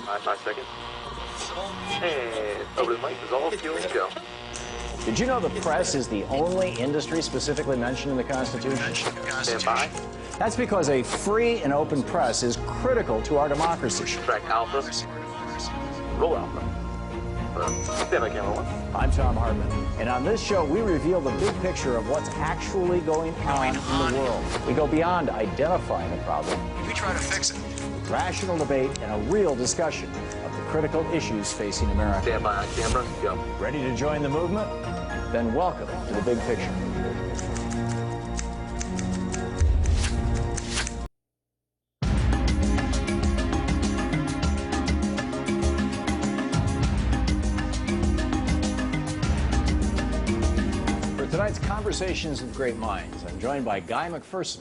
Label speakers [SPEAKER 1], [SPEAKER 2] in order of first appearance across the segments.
[SPEAKER 1] 5 seconds. And over the mic is all fuel to go.
[SPEAKER 2] Did you know the press is the only industry specifically mentioned in the Constitution?
[SPEAKER 1] Stand by.
[SPEAKER 2] That's because a free and open press is critical to our democracy.
[SPEAKER 1] Track alpha. Roll alpha. Stand by, camera 1.
[SPEAKER 2] I'm Thom Hartmann, and on this show we reveal the big picture of what's actually going on in the world. We go beyond identifying the problem.
[SPEAKER 3] We try to fix it.
[SPEAKER 2] Rational debate and a real discussion of the critical issues facing America.
[SPEAKER 1] Stand by on camera. Go.
[SPEAKER 2] Ready to join the movement? Then welcome to the big picture. For tonight's Conversations with Great Minds, I'm joined by Guy McPherson,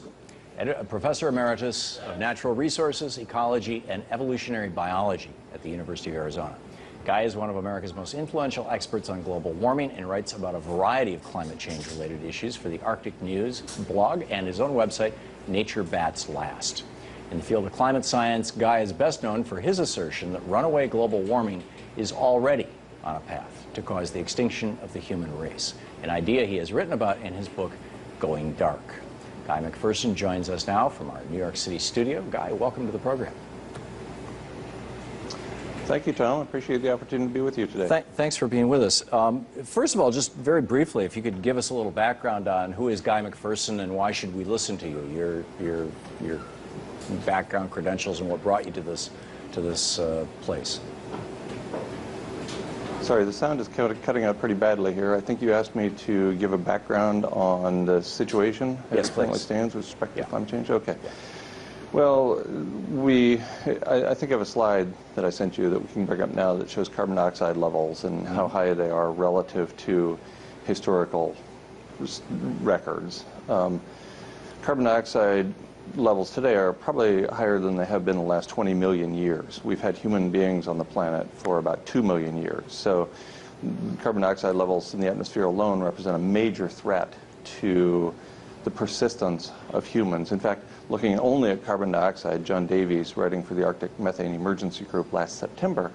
[SPEAKER 2] Professor Emeritus of Natural Resources, Ecology, and Evolutionary Biology at the University of Arizona. Guy is one of America's most influential experts on global warming and writes about a variety of climate change-related issues for the Arctic News blog and his own website, Nature Bats Last. In the field of climate science, Guy is best known for his assertion that runaway global warming is already on a path to cause the extinction of the human race, an idea he has written about in his book, Going Dark. Guy McPherson joins us now from our New York City studio. Guy, welcome to the program.
[SPEAKER 4] Thank you, Tom. I appreciate the opportunity to be with you today.
[SPEAKER 2] Thanks for being with us. First of all, just very briefly, if you could give us a little background on who is Guy McPherson and why should we listen to you, your background, credentials, and what brought you to this place.
[SPEAKER 4] Sorry, the sound is cutting out pretty badly here. I think you asked me to give a background on the situation as it currently stands with respect to climate change. Okay.
[SPEAKER 2] Yeah.
[SPEAKER 4] Well, I think I have a slide that I sent you that we can bring up now that shows carbon dioxide levels and how high they are relative to historical records. Carbon dioxide levels today are probably higher than they have been in the last 20 million years. We've had human beings on the planet for about 2 million years. So carbon dioxide levels in the atmosphere alone represent a major threat to the persistence of humans. In fact, looking only at carbon dioxide, John Davies, writing for the Arctic Methane Emergency Group last September,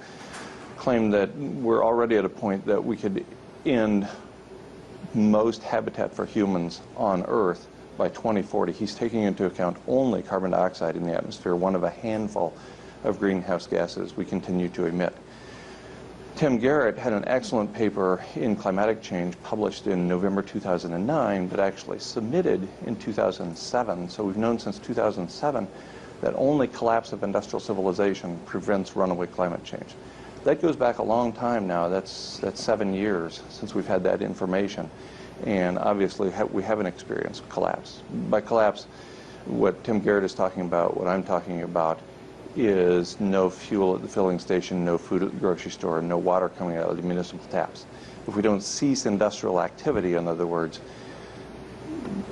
[SPEAKER 4] claimed that we're already at a point that we could end most habitat for humans on Earth by 2040. He's taking into account only carbon dioxide in the atmosphere, one of a handful of greenhouse gases we continue to emit. Tim Garrett had an excellent paper in Climatic Change published in November 2009, but actually submitted in 2007. So we've known since 2007 that only collapse of industrial civilization prevents runaway climate change. That goes back a long time now. That's 7 years since we've had that information. And obviously we haven't experienced collapse. By collapse, what Tim Garrett is talking about, what I'm talking about, is no fuel at the filling station, no food at the grocery store, no water coming out of the municipal taps. If we don't cease industrial activity, in other words,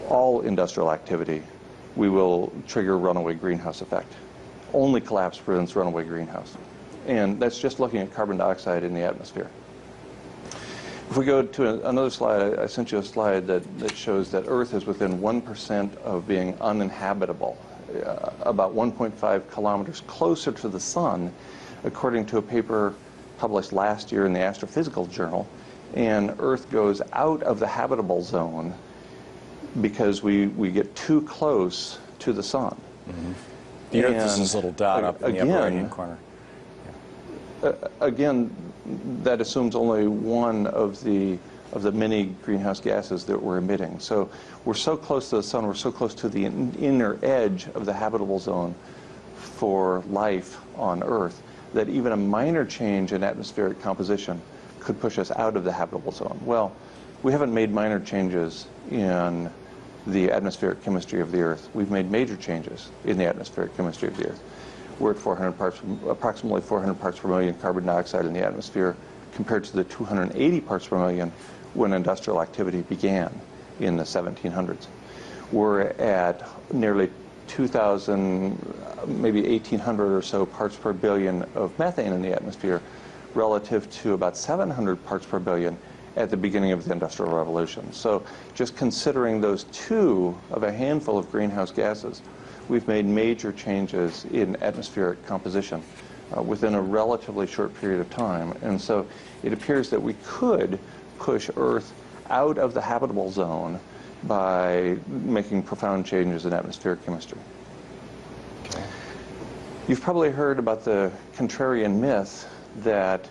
[SPEAKER 4] all industrial activity, we will trigger runaway greenhouse effect. Only collapse prevents runaway greenhouse. And that's just looking at carbon dioxide in the atmosphere. If we go to another slide, I sent you a slide that shows that Earth is within 1% of being uninhabitable. About 1.5 kilometers closer to the sun, according to a paper published last year in the Astrophysical Journal. And Earth goes out of the habitable zone because we get too close to the sun.
[SPEAKER 2] Mm-hmm. The Earth is this little dot up in the upper right-hand corner. Yeah.
[SPEAKER 4] Again, that assumes only one of the many greenhouse gases that we're emitting. So we're so close to the sun, we're so close to the inner edge of the habitable zone for life on Earth that even a minor change in atmospheric composition could push us out of the habitable zone. Well, we haven't made minor changes in the atmospheric chemistry of the Earth. We've made major changes in the atmospheric chemistry of the Earth. We're at approximately 400 parts per million carbon dioxide in the atmosphere compared to the 280 parts per million when industrial activity began in the 1700s. We're at nearly 2,000, maybe 1,800 or so parts per billion of methane in the atmosphere relative to about 700 parts per billion at the beginning of the Industrial Revolution. So just considering those two of a handful of greenhouse gases, we've made major changes in atmospheric composition within a relatively short period of time. And so it appears that we could push Earth out of the habitable zone by making profound changes in atmospheric chemistry.
[SPEAKER 2] Okay.
[SPEAKER 4] You've probably heard about the contrarian myth that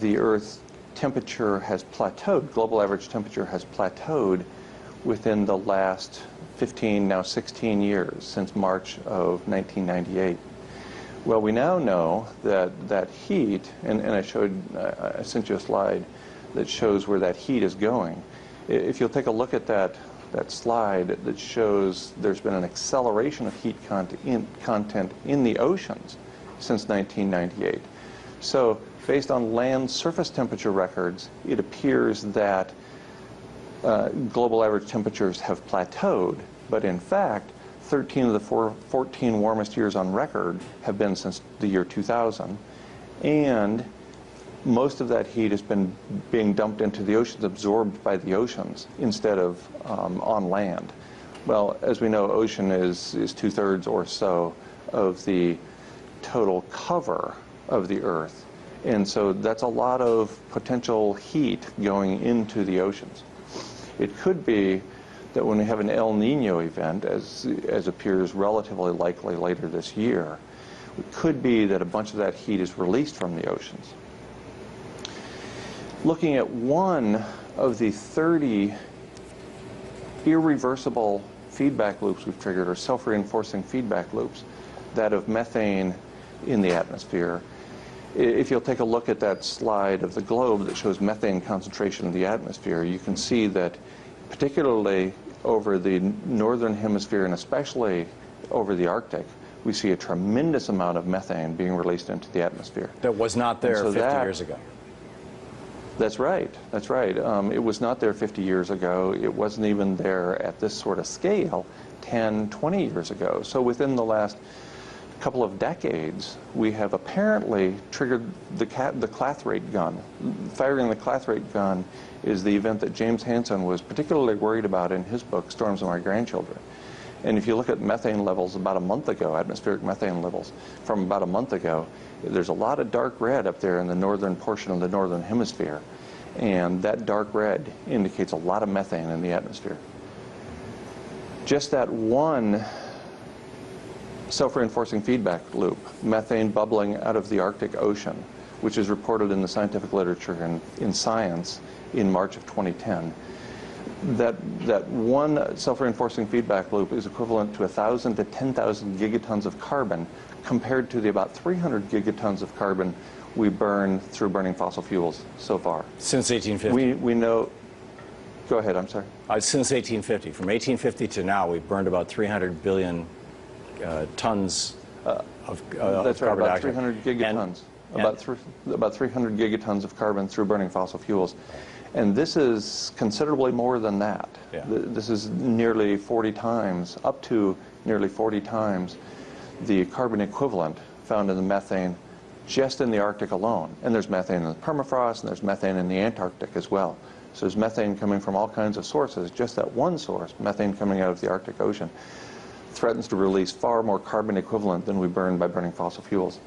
[SPEAKER 4] the Earth's temperature has plateaued, global average temperature has plateaued within the last 15, now 16 years, since March of 1998. Well, we now know that that heat, and I sent you a slide that shows where that heat is going. If you'll take a look at that slide that shows there's been an acceleration of heat content in the oceans since 1998. So based on land surface temperature records, it appears that global average temperatures have plateaued, but in fact, 13 of the 14 warmest years on record have been since the year 2000, and most of that heat has been being dumped into the oceans, absorbed by the oceans, instead of on land. Well, as we know, ocean is 2/3 or so of the total cover of the Earth. And so that's a lot of potential heat going into the oceans. It could be that when we have an El Nino event, as appears relatively likely later this year, it could be that a bunch of that heat is released from the oceans. Looking at one of the 30 irreversible feedback loops we've triggered, or self-reinforcing feedback loops, that of methane in the atmosphere. If you'll take a look at that slide of the globe that shows methane concentration in the atmosphere, you can see that particularly over the northern hemisphere and especially over the Arctic, we see a tremendous amount of methane being released into the atmosphere.
[SPEAKER 2] That was not there 50 years ago.
[SPEAKER 4] That's right. That's right. It was not there 50 years ago. It wasn't even there at this sort of scale 10, 20 years ago. So within the last couple of decades, we have apparently triggered the clathrate gun. Firing the clathrate gun is the event that James Hansen was particularly worried about in his book, Storms of My Grandchildren. And if you look at methane levels about a month ago, atmospheric methane levels from about a month ago, there's a lot of dark red up there in the northern portion of the northern hemisphere. And that dark red indicates a lot of methane in the atmosphere. Just that one self-reinforcing feedback loop, methane bubbling out of the Arctic Ocean, which is reported in the scientific literature in Science in March of 2010, that one self-reinforcing feedback loop is equivalent to 1,000 to 10,000 gigatons of carbon, compared to the about 300 gigatons of carbon we burn through burning fossil fuels so far.
[SPEAKER 2] Since 1850?
[SPEAKER 4] We know... Go ahead, I'm sorry.
[SPEAKER 2] Since 1850. From 1850 to now, we've burned about 300 billion tons of
[SPEAKER 4] that's right,
[SPEAKER 2] carbon
[SPEAKER 4] about
[SPEAKER 2] dioxide.
[SPEAKER 4] 300 gigatons. About 300 gigatons of carbon through burning fossil fuels. And this is considerably more than that.
[SPEAKER 2] Yeah.
[SPEAKER 4] This is nearly 40 times, up to nearly 40 times the carbon equivalent found in the methane just in the Arctic alone. And there's methane in the permafrost, and there's methane in the Antarctic as well. So there's methane coming from all kinds of sources. Just that one source, methane coming out of the Arctic Ocean, threatens to release far more carbon equivalent than we burn by burning fossil fuels.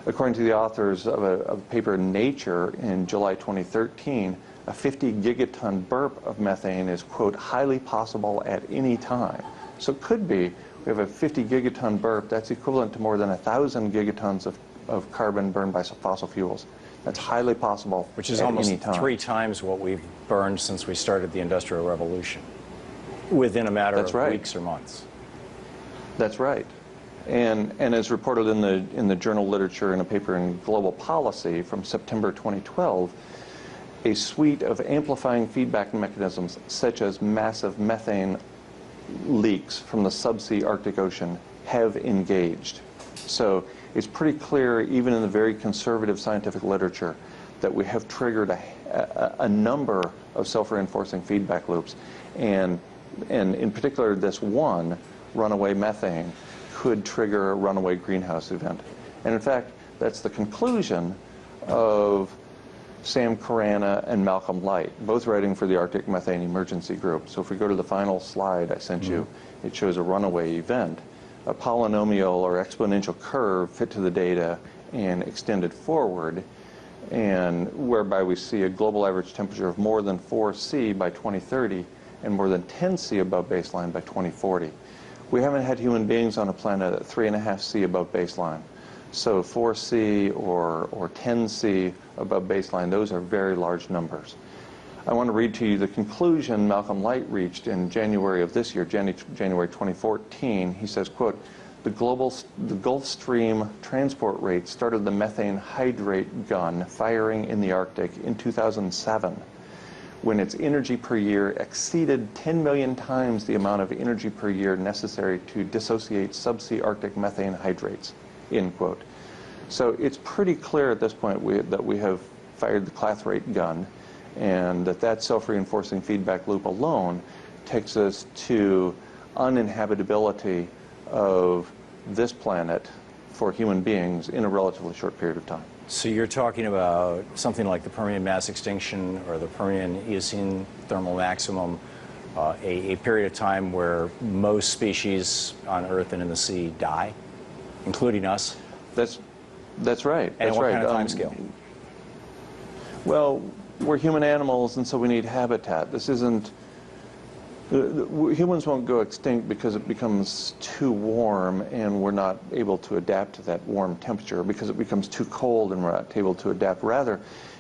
[SPEAKER 4] According to the authors of a paper in Nature in July 2013, a 50 gigaton burp of methane is, quote, highly possible at any time. So it could be, we have a 50 gigaton burp, that's equivalent to more than 1,000 gigatons of carbon burned by fossil fuels. That's highly possible
[SPEAKER 2] Which is
[SPEAKER 4] at
[SPEAKER 2] almost
[SPEAKER 4] any time.
[SPEAKER 2] 3 times what we've burned since we started the Industrial Revolution, within a matter of weeks or months.
[SPEAKER 4] That's right. And as reported in the journal literature in a paper in Global Policy from September 2012, a suite of amplifying feedback mechanisms such as massive methane leaks from the subsea Arctic Ocean have engaged. So it's pretty clear, even in the very conservative scientific literature, that we have triggered a number of self-reinforcing feedback loops. And in particular, this one, runaway methane, could trigger a runaway greenhouse event. And in fact, that's the conclusion of Sam Carana and Malcolm Light, both writing for the Arctic Methane Emergency Group. So if we go to the final slide I sent you, it shows a runaway event. A polynomial or exponential curve fit to the data, and extended forward, and whereby we see a global average temperature of more than 4°C by 2030 and more than 10°C above baseline by 2040. We haven't had human beings on a planet at 3.5°C above baseline. So 4°C or 10°C above baseline, those are very large numbers. I want to read to you the conclusion Malcolm Light reached in January of this year, January 2014. He says, quote, the Gulf Stream transport rate started the methane hydrate gun firing in the Arctic in 2007, when its energy per year exceeded 10 million times the amount of energy per year necessary to dissociate subsea Arctic methane hydrates, end quote. So it's pretty clear at this point that we have fired the Clathrate gun, and that self-reinforcing feedback loop alone takes us to uninhabitability of this planet for human beings in a relatively short period of time.
[SPEAKER 2] So you're talking about something like the Permian mass extinction or the Permian Eocene thermal maximum, a period of time where most species on Earth and in the sea die, including us?
[SPEAKER 4] That's right.
[SPEAKER 2] And
[SPEAKER 4] that's
[SPEAKER 2] what
[SPEAKER 4] right.
[SPEAKER 2] kind of time scale?
[SPEAKER 4] Well, we're human animals, and so we need habitat. This isn't... humans won't go extinct because it becomes too warm and we're not able to adapt to that warm temperature, because it becomes too cold and we're not able to adapt. Rather,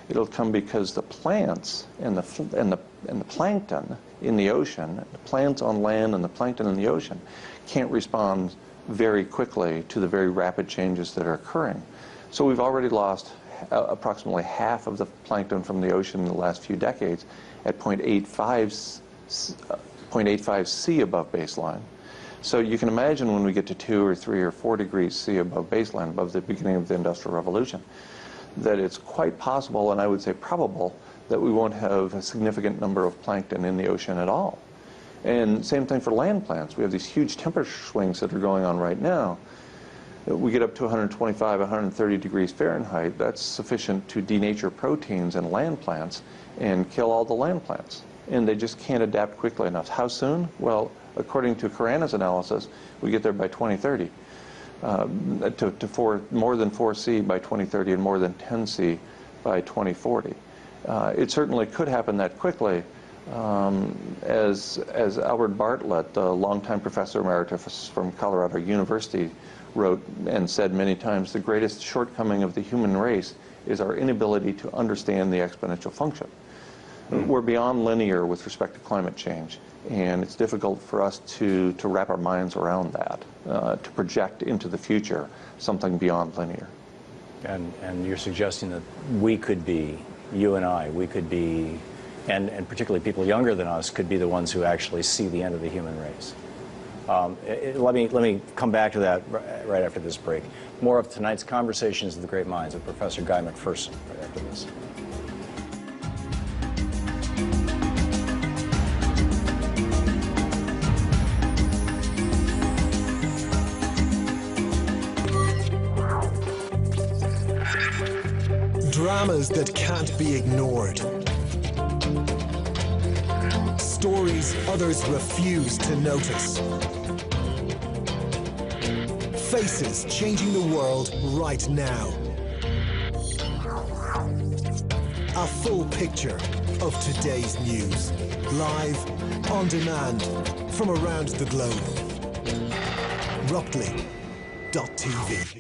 [SPEAKER 4] it'll come because the plants and the plankton in the ocean, the plants on land and the plankton in the ocean, can't respond very quickly to the very rapid changes that are occurring. So we've already lost approximately half of the plankton from the ocean in the last few decades at 0.85°C above baseline. So you can imagine when we get to 2 or 3 or 4 degrees C above baseline, above the beginning of the Industrial Revolution, that it's quite possible, and I would say probable, that we won't have a significant number of plankton in the ocean at all. And same thing for land plants. We have these huge temperature swings that are going on right now. We get up to 125, 130 degrees Fahrenheit. That's sufficient to denature proteins in land plants and kill all the land plants. And they just can't adapt quickly enough. How soon? Well, according to Carana's analysis, we get there by 2030, to more than 4°C by 2030 and more than 10°C by 2040. It certainly could happen that quickly. As Albert Bartlett, the longtime professor emeritus from Colorado University, wrote and said many times, the greatest shortcoming of the human race is our inability to understand the exponential function. We're beyond linear with respect to climate change, and it's difficult for us to wrap our minds around that, to project into the future something beyond linear.
[SPEAKER 2] And you're suggesting that we could be, you and I, we could be, and particularly people younger than us, could be the ones who actually see the end of the human race. Let me come back to that right after this break. More of tonight's Conversations of the Great Minds with Professor Guy McPherson right after this.
[SPEAKER 3] Dramas that can't be ignored. Stories others refuse to notice. Faces changing the world right now. A full picture of today's news. Live, on demand, from around the globe. Rockley.tv.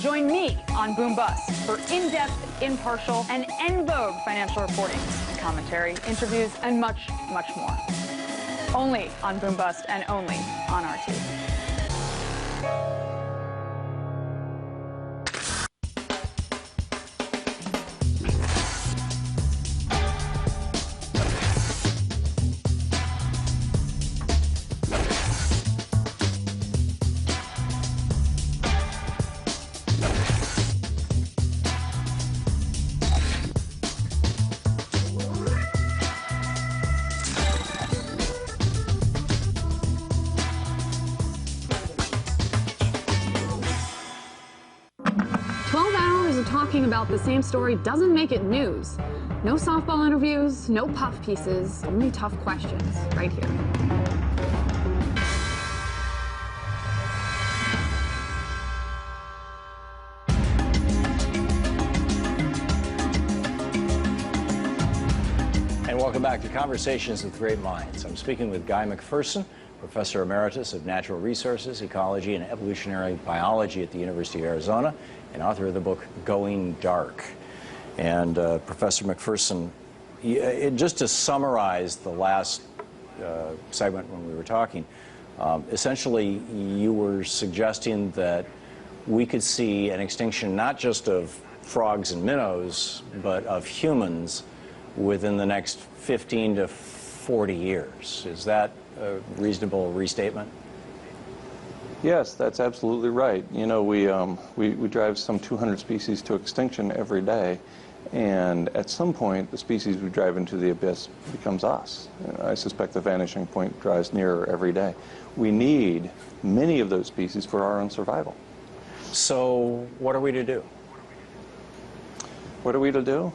[SPEAKER 5] Join me on Boom Bust for in-depth, impartial, and en vogue financial reporting, commentary, interviews, and much, much more. Only on Boom Bust and only on RT. are talking about the same story doesn't make it news. No softball interviews, no puff pieces, only tough questions right here.
[SPEAKER 2] And welcome back to Conversations with Great Minds. I'm speaking with Guy McPherson, Professor Emeritus of Natural Resources, Ecology, and Evolutionary Biology at the University of Arizona, and author of the book Going Dark. And Professor McPherson, just to summarize the last segment when we were talking, essentially you were suggesting that we could see an extinction not just of frogs and minnows, but of humans within the next 15 to 40 years. Is that a reasonable restatement?
[SPEAKER 4] Yes, that's absolutely right. You know, we drive some 200 species to extinction every day, and at some point the species we drive into the abyss becomes us. I suspect the vanishing point draws nearer every day. We need many of those species for our own survival.
[SPEAKER 2] So what are we to do?
[SPEAKER 4] What are we to do?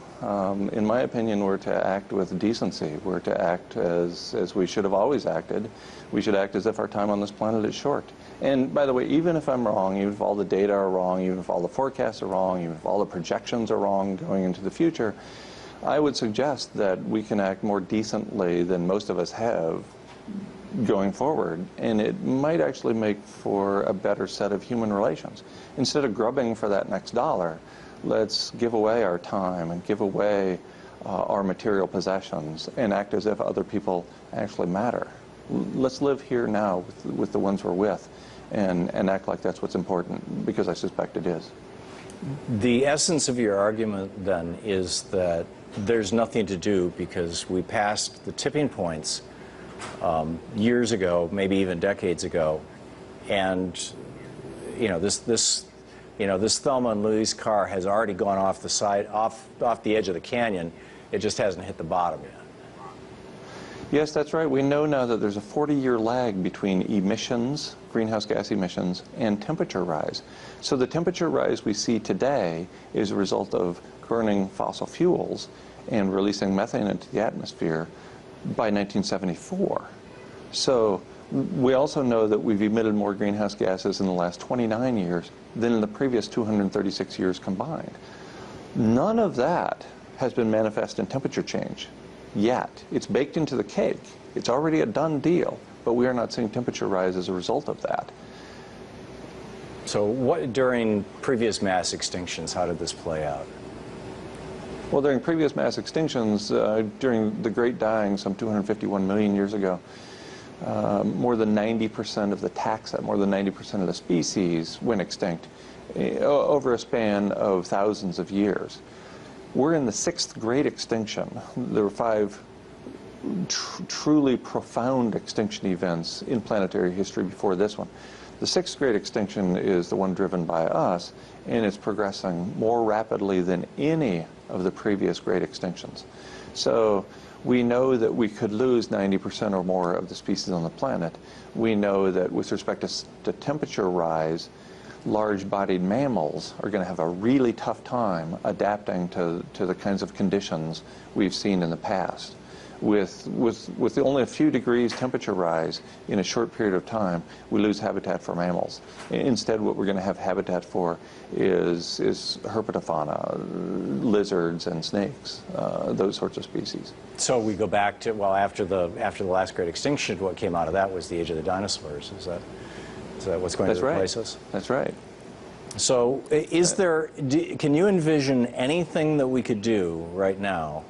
[SPEAKER 4] In my opinion, we're to act with decency. We're to act as we should have always acted. We should act as if our time on this planet is short. And by the way, even if I'm wrong, even if all the data are wrong, even if all the forecasts are wrong, even if all the projections are wrong going into the future, I would suggest that we can act more decently than most of us have going forward, and it might actually make for a better set of human relations. Instead of grubbing for that next dollar, let's give away our time and give away our material possessions and act as if other people actually matter. Let's live here now with the ones we're with and act like that's what's important, because I suspect it is.
[SPEAKER 2] The essence of your argument then is that there's nothing to do because we passed the tipping points years ago, maybe even decades ago, and you know this Thelma and Louise car has already gone off the side, off the edge of the canyon. It just hasn't hit the bottom yet.
[SPEAKER 4] Yes, that's right. We know now that there's a 40-year lag between emissions, greenhouse gas emissions, and temperature rise. So the temperature rise we see today is a result of burning fossil fuels and releasing methane into the atmosphere by 1974. So we also know that we've emitted more greenhouse gases in the last 29 years than in the previous 236 years combined. None of that has been manifest in temperature change yet. It's baked into the cake. It's already a done deal, but we are not seeing temperature rise as a result of that.
[SPEAKER 2] So what, during previous mass extinctions, how did this play out?
[SPEAKER 4] Well, during previous mass extinctions, during the Great Dying some 251 million years ago, more than 90% of the taxa, more than 90% of the species went extinct over a span of thousands of years. We're in the 6th great extinction. There were 5 truly profound extinction events in planetary history before this one. The 6th great extinction is the one driven by us, and it's progressing more rapidly than any of the previous great extinctions. So we know that we could lose 90% or more of the species on the planet. We know that with respect to temperature rise, large-bodied mammals are going to have a really tough time adapting to the kinds of conditions we've seen in the past. With only a few degrees temperature rise in a short period of time, we lose habitat for mammals. Instead, what we're going to have habitat for is herpetofauna, lizards and snakes, those sorts of species.
[SPEAKER 2] So we go back to, well, after the last great extinction, what came out of that was the age of the dinosaurs. Is that what's going to replace us?
[SPEAKER 4] That's right.
[SPEAKER 2] So can you envision anything that we could do right now,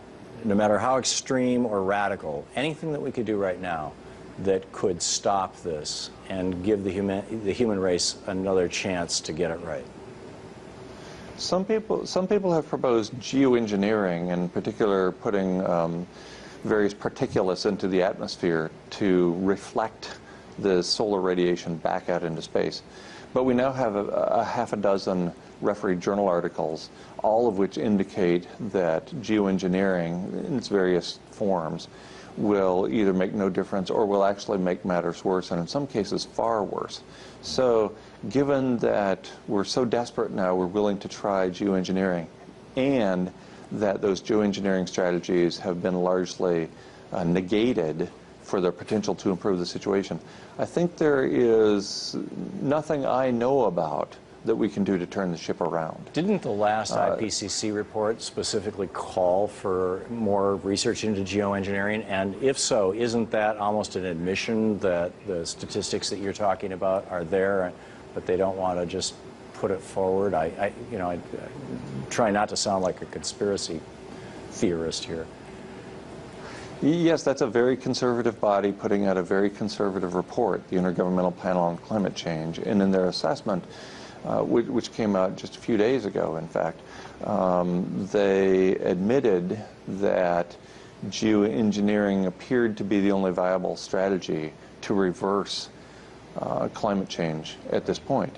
[SPEAKER 2] no matter how extreme or radical, anything that we could do right now that could stop this and give the human race another chance to get it right?
[SPEAKER 4] Some people have proposed geoengineering, in particular putting various particulates into the atmosphere to reflect the solar radiation back out into space. But we now have a half a dozen refereed journal articles, all of which indicate that geoengineering in its various forms will either make no difference or will actually make matters worse, and in some cases far worse. So given that we're so desperate now, we're willing to try geoengineering, and that those geoengineering strategies have been largely negated for their potential to improve the situation, I think there is nothing I know about that we can do to turn the ship around.
[SPEAKER 2] Didn't the last IPCC report specifically call for more research into geoengineering? And if so, isn't that almost an admission that the statistics that you're talking about are there, but they don't want to just put it forward? I try not to sound like a conspiracy theorist here.
[SPEAKER 4] Yes, that's a very conservative body putting out a very conservative report, the Intergovernmental Panel on Climate Change, and in their assessment, which came out just a few days ago, in fact, they admitted that geoengineering appeared to be the only viable strategy to reverse climate change at this point.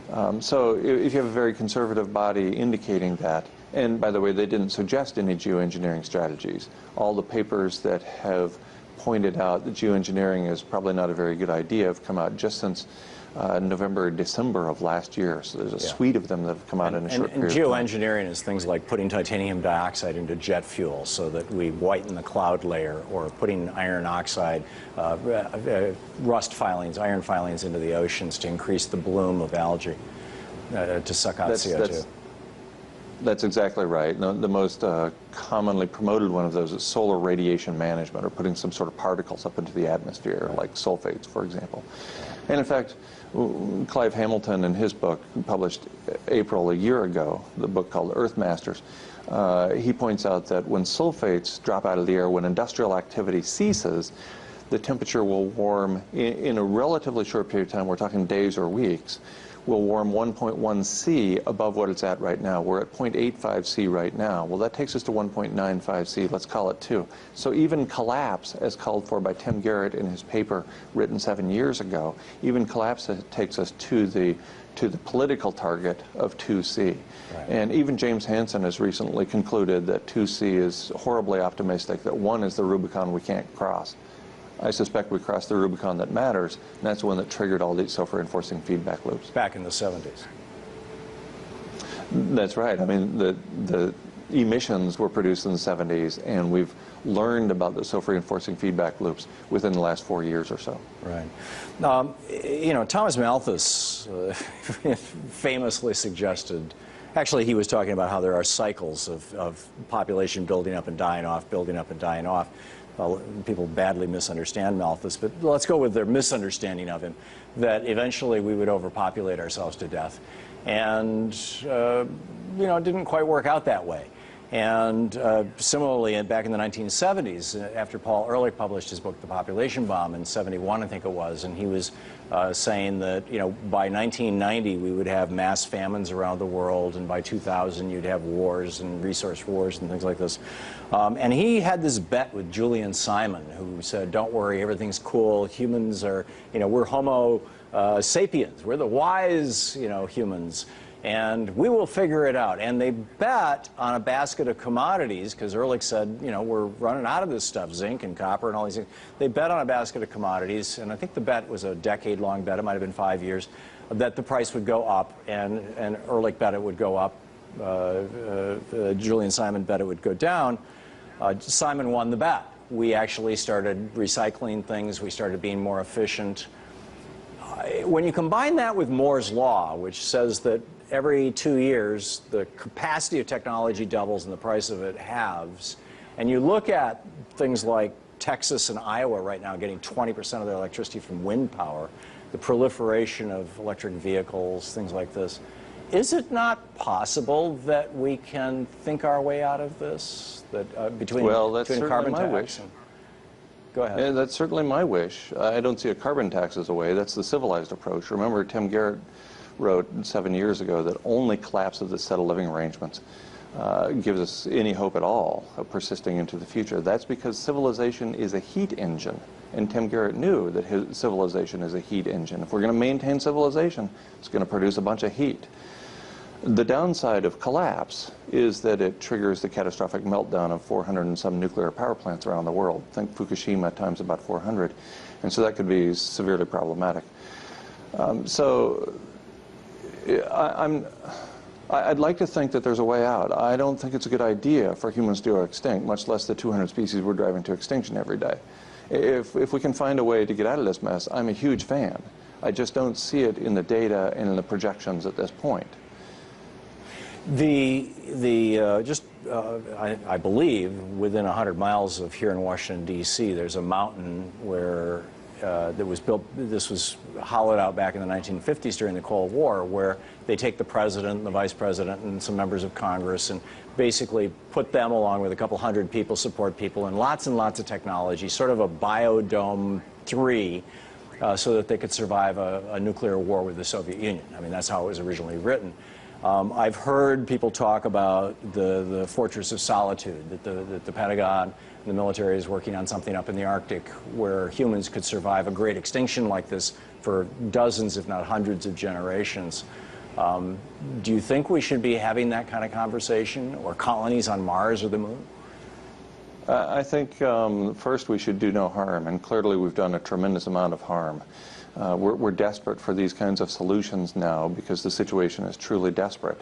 [SPEAKER 4] Right. So if you have a very conservative body indicating that, and by the way, they didn't suggest any geoengineering strategies. All the papers that have pointed out that geoengineering is probably not a very good idea have come out just since November or December of last year. So there's a suite of them that have come out in a short period of time.
[SPEAKER 2] And geoengineering is things like putting titanium dioxide into jet fuel so that we whiten the cloud layer, or putting iron oxide, rust filings, iron filings into the oceans to increase the bloom of algae, to suck out CO2.
[SPEAKER 4] That's exactly right. The most commonly promoted one of those is solar radiation management, or putting some sort of particles up into the atmosphere, like sulfates, for example. And in fact, Clive Hamilton, in his book, published April a year ago, the book called Earth Masters, he points out that when sulfates drop out of the air, when industrial activity ceases, the temperature will warm in a relatively short period of time, we're talking days or weeks, will warm 1.1 C above what it's at right now. We're at 0.85 C right now. Well, that takes us to 1.95 C, let's call it 2. So even collapse, as called for by Tim Garrett in his paper written 7 years ago, even collapse takes us to the political target of 2C. Right. And even James Hansen has recently concluded that 2C is horribly optimistic, that 1 is the Rubicon we can't cross. I suspect we crossed the Rubicon that matters, and that's the one that triggered all these self-reinforcing feedback loops.
[SPEAKER 2] Back in the 70s.
[SPEAKER 4] That's right. I mean, the emissions were produced in the 70s, and we've learned about the self-reinforcing feedback loops within the last 4 years or so.
[SPEAKER 2] Right. Thomas Malthus famously suggested, actually he was talking about how there are cycles of population building up and dying off, building up and dying off. People badly misunderstand Malthus, but let's go with their misunderstanding of him, that eventually we would overpopulate ourselves to death. And, it didn't quite work out that way. And similarly, back in the 1970s, after Paul Ehrlich published his book, The Population Bomb, in '71, I think it was, and he was saying that, by 1990 we would have mass famines around the world, and by 2000 you'd have wars and resource wars and things like this. And he had this bet with Julian Simon, who said, don't worry, everything's cool, humans are, we're Homo sapiens, we're the wise, humans, and we will figure it out. And they bet on a basket of commodities, because Ehrlich said, we're running out of this stuff, zinc and copper and all these things. They bet on a basket of commodities, and I think the bet was a decade-long bet, it might have been 5 years, that the price would go up, and Ehrlich bet it would go up. Julian Simon bet it would go down. Simon won the bet. We actually started recycling things, we started being more efficient. When you combine that with Moore's Law, which says that every 2 years the capacity of technology doubles and the price of it halves, and you look at things like Texas and Iowa right now getting 20% of their electricity from wind power, the proliferation of electric vehicles, things like this, is it not possible that we can think our way out of this? That between carbon tax? Go ahead.
[SPEAKER 4] Yeah, that's certainly my wish. I don't see a carbon tax as a way. That's the civilized approach. Remember, Tim Garrett wrote 7 years ago that only collapse of the set of living arrangements gives us any hope at all of persisting into the future. That's because civilization is a heat engine, and Tim Garrett knew that his civilization is a heat engine. If we're going to maintain civilization, it's going to produce a bunch of heat. The downside of collapse is that it triggers the catastrophic meltdown of 400 and some nuclear power plants around the world. Think Fukushima times about 400. And so that could be severely problematic. I'd like to think that there's a way out. I don't think it's a good idea for humans to go extinct, much less the 200 species we're driving to extinction every day. If we can find a way to get out of this mess, I'm a huge fan. I just don't see it in the data and in the projections at this point.
[SPEAKER 2] I believe within 100 miles of here in Washington, D.C., there's a mountain where that was built, this was hollowed out back in the 1950s during the Cold War, where they take the president and the vice president and some members of Congress and basically put them along with a couple hundred people, support people, and lots of technology, sort of a Biodome 3, so that they could survive a nuclear war with the Soviet Union. I mean, that's how it was originally written. I've heard people talk about the Fortress of Solitude, that the Pentagon and the military is working on something up in the Arctic where humans could survive a great extinction like this for dozens, if not hundreds of generations. Do you think we should be having that kind of conversation, or colonies on Mars or the Moon?
[SPEAKER 4] I think first we should do no harm, and clearly we've done a tremendous amount of harm. We're desperate for these kinds of solutions now because the situation is truly desperate.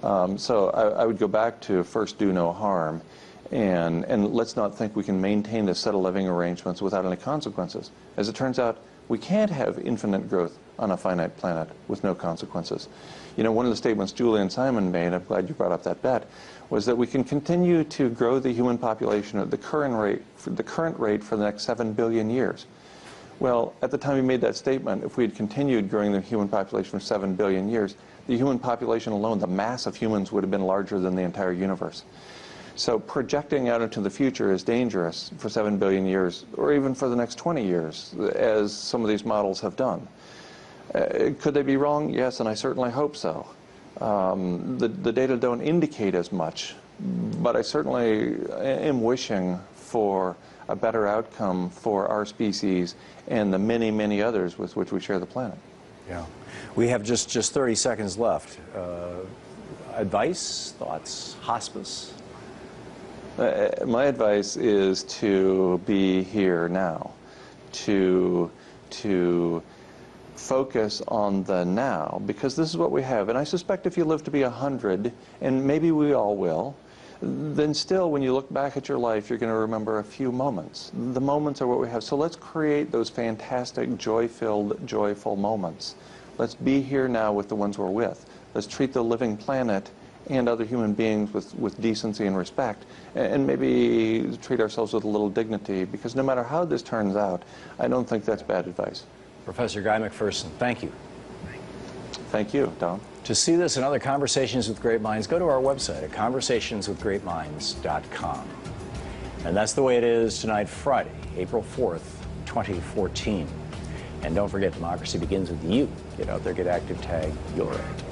[SPEAKER 4] So I would go back to first do no harm, and let's not think we can maintain this set of living arrangements without any consequences. As it turns out, we can't have infinite growth on a finite planet with no consequences. You know, one of the statements Julie and Simon made, I'm glad you brought up that bet, was that we can continue to grow the human population at the current rate for the next 7 billion years. Well, at the time we made that statement, if we had continued growing the human population for 7 billion years, the human population alone, the mass of humans, would have been larger than the entire universe. So projecting out into the future is dangerous for 7 billion years, or even for the next 20 years, as some of these models have done. Could they be wrong? Yes, and I certainly hope so. The data don't indicate as much, but I certainly am wishing for a better outcome for our species and the many, many others with which we share the planet.
[SPEAKER 2] Yeah. We have just 30 seconds left. Advice, thoughts, hospice?
[SPEAKER 4] My advice is to be here now, to focus on the now, because this is what we have. And I suspect if you live to be 100, and maybe we all will, then still, when you look back at your life, you're going to remember a few moments. The moments are what we have. So let's create those fantastic, joy-filled, joyful moments. Let's be here now with the ones we're with. Let's treat the living planet and other human beings with decency and respect, and maybe treat ourselves with a little dignity, because no matter how this turns out, I don't think that's bad advice.
[SPEAKER 2] Professor Guy McPherson, thank you.
[SPEAKER 4] Thank you, Tom.
[SPEAKER 2] To see this and other Conversations with Great Minds, go to our website at conversationswithgreatminds.com. And that's the way it is tonight, Friday, April 4th, 2014. And don't forget, democracy begins with you. Get out there, get active, tag, you're it.